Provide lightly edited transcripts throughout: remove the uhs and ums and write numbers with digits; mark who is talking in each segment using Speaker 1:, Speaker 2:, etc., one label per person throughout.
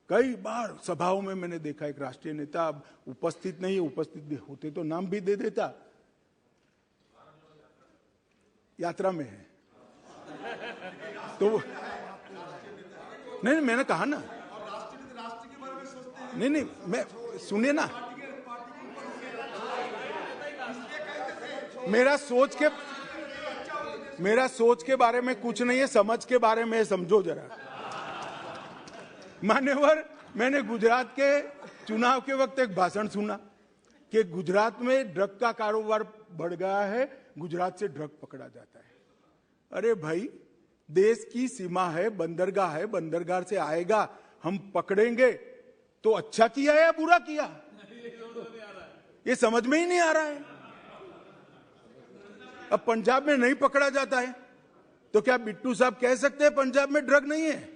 Speaker 1: कई बार सभाओं में मैंने देखा एक राष्ट्रीय नेता अब उपस्थित नहीं है, उपस्थित भी होते तो नाम भी दे देता, यात्रा में है तो नहीं, मैंने कहा ना, नहीं, मैं सुनिए ना, मेरा सोच के बारे में कुछ नहीं है, समझ के बारे में समझो जरा। मान्यवर, मैंने गुजरात के चुनाव के वक्त एक भाषण सुना कि गुजरात में ड्रग का कारोबार बढ़ गया है, गुजरात से ड्रग पकड़ा जाता है। अरे भाई, देश की सीमा है, बंदरगाह है, बंदरगाह से आएगा, हम पकड़ेंगे तो अच्छा किया या बुरा किया, ये समझ में ही नहीं आ रहा है। अब पंजाब में नहीं पकड़ा जाता है तो क्या बिट्टू साहब कह सकते हैं पंजाब में ड्रग नहीं है?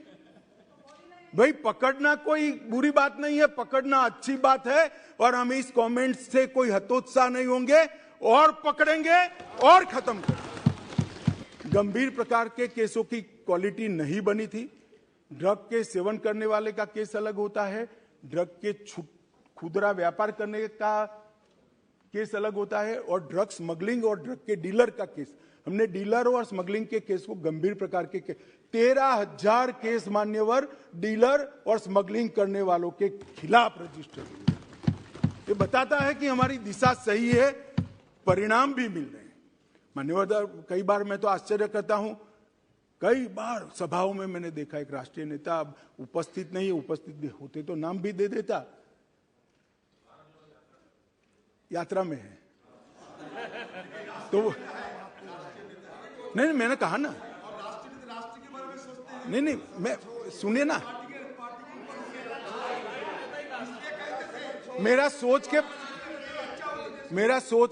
Speaker 1: भाई, पकड़ना कोई बुरी बात नहीं है, पकड़ना अच्छी बात है, और हम इस कमेंट से कोई हतोत्साह नहीं होंगे और पकड़ेंगे और खत्म करेंगे। गंभीर प्रकार के केसों की क्वालिटी नहीं बनी थी। ड्रग के सेवन करने वाले का केस अलग होता है, ड्रग के खुदरा व्यापार करने का केस अलग होता है, और ड्रग स्मगलिंग और ड्रग के डीलर का केस। हमने डीलर और स्मगलिंग के केस को गंभीर प्रकार के 13,000 केस मान्यवर डीलर और स्मगलिंग करने वालों के खिलाफ रजिस्टर हुए। ये बताता है कि हमारी दिशा सही है, परिणाम भी मिल रहे हैं। मान्यवर, कई बार मैं तो आश्चर्य करता हूं, कई बार सभाओं में मैंने देखा एक राष्ट्रीय नेता अब उपस्थित नहीं है, उपस्थित भी होते तो नाम भी दे देता, यात्रा में है तो नहीं, मैंने कहा ना, नहीं, मैं सुनिए ना, मेरा सोच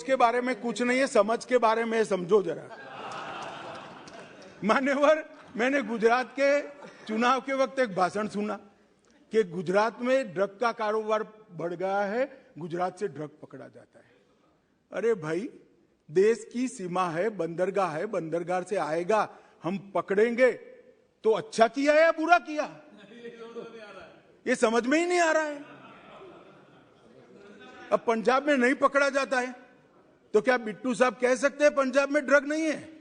Speaker 1: के बारे में कुछ नहीं है, समझ के बारे में समझो जरा। मान्यवर, मैंने गुजरात के चुनाव के वक्त एक भाषण सुना कि गुजरात में ड्रग का कारोबार बढ़ गया है, गुजरात से ड्रग पकड़ा जाता है। अरे भाई, देश की सीमा है, बंदरगाह है, बंदरगाह से आएगा, हम पकड़ेंगे तो अच्छा किया या बुरा किया, ये समझ में ही नहीं आ रहा है। अब पंजाब में नहीं पकड़ा जाता है तो क्या बिट्टू साहब कह सकते हैं पंजाब में ड्रग नहीं है?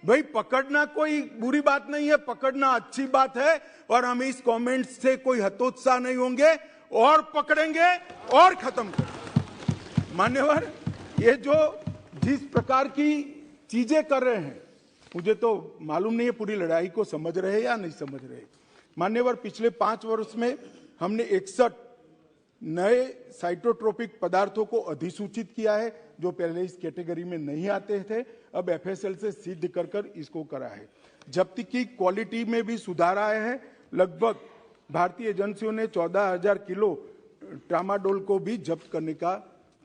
Speaker 1: भाई, पकड़ना कोई बुरी बात नहीं है, पकड़ना अच्छी बात है, और हम इस कमेंट से कोई हतोत्साह नहीं होंगे और पकड़ेंगे और खत्म करेंगे। मान्यवर, ये जो जिस प्रकार की चीजें कर रहे हैं, मुझे तो मालूम नहीं है पूरी लड़ाई को समझ रहे या नहीं समझ रहे। मान्यवर, पिछले 5 वर्ष में हमने 61 नए साइटोट्रोपिक पदार्थों को अधिसूचित किया है, जो पहले इस कैटेगरी में नहीं आते थे, अब एफएसएल से सिद्ध कर इसको करा है। जब्ती की क्वालिटी में भी सुधार आया है। लगभग भारतीय एजेंसियों ने 14,000 किलो ट्रामाडोल को भी जब्त करने का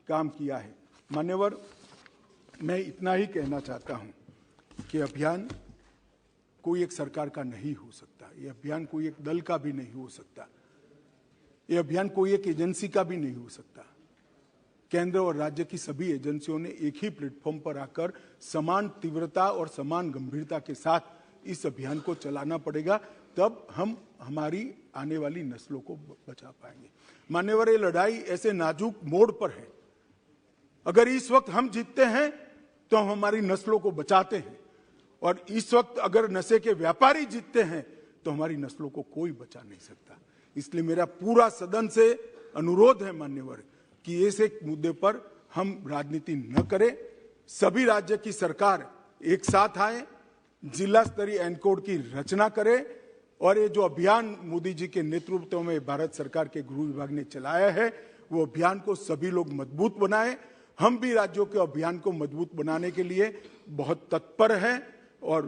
Speaker 1: काम किया है। मान्यवर, मैं इतना ही कहना चाहता हूं कि अभियान कोई एक सरकार का नहीं हो सकता, ये अभियान कोई एक दल का भी नहीं हो सकता, ये अभियान कोई एक एजेंसी का भी नहीं हो सकता। केंद्र और राज्य की सभी एजेंसियों ने एक ही प्लेटफॉर्म पर आकर समान तीव्रता और समान गंभीरता के साथ इस अभियान को चलाना पड़ेगा, तब हम हमारी आने वाली नस्लों को बचा पाएंगे। मान्यवर, ये लड़ाई ऐसे नाजुक मोड़ पर है, अगर इस वक्त हम जीतते हैं तो हम हमारी नस्लों को बचाते हैं, और इस वक्त अगर नशे के व्यापारी जीतते हैं तो हमारी नस्लों को कोई बचा नहीं सकता। इसलिए मेरा पूरा सदन से अनुरोध है मान्यवर कि इस एक मुद्दे पर हम राजनीति न करें, सभी राज्य की सरकार एक साथ आए, जिला स्तरीय एनकोड की रचना करे, और ये जो अभियान मोदी जी के नेतृत्व में भारत सरकार के गृह विभाग ने चलाया है, वो अभियान को सभी लोग मजबूत बनाएं। हम भी राज्यों के अभियान को मजबूत बनाने के लिए बहुत तत्पर हैं और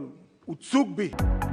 Speaker 1: उत्सुक भी हैं।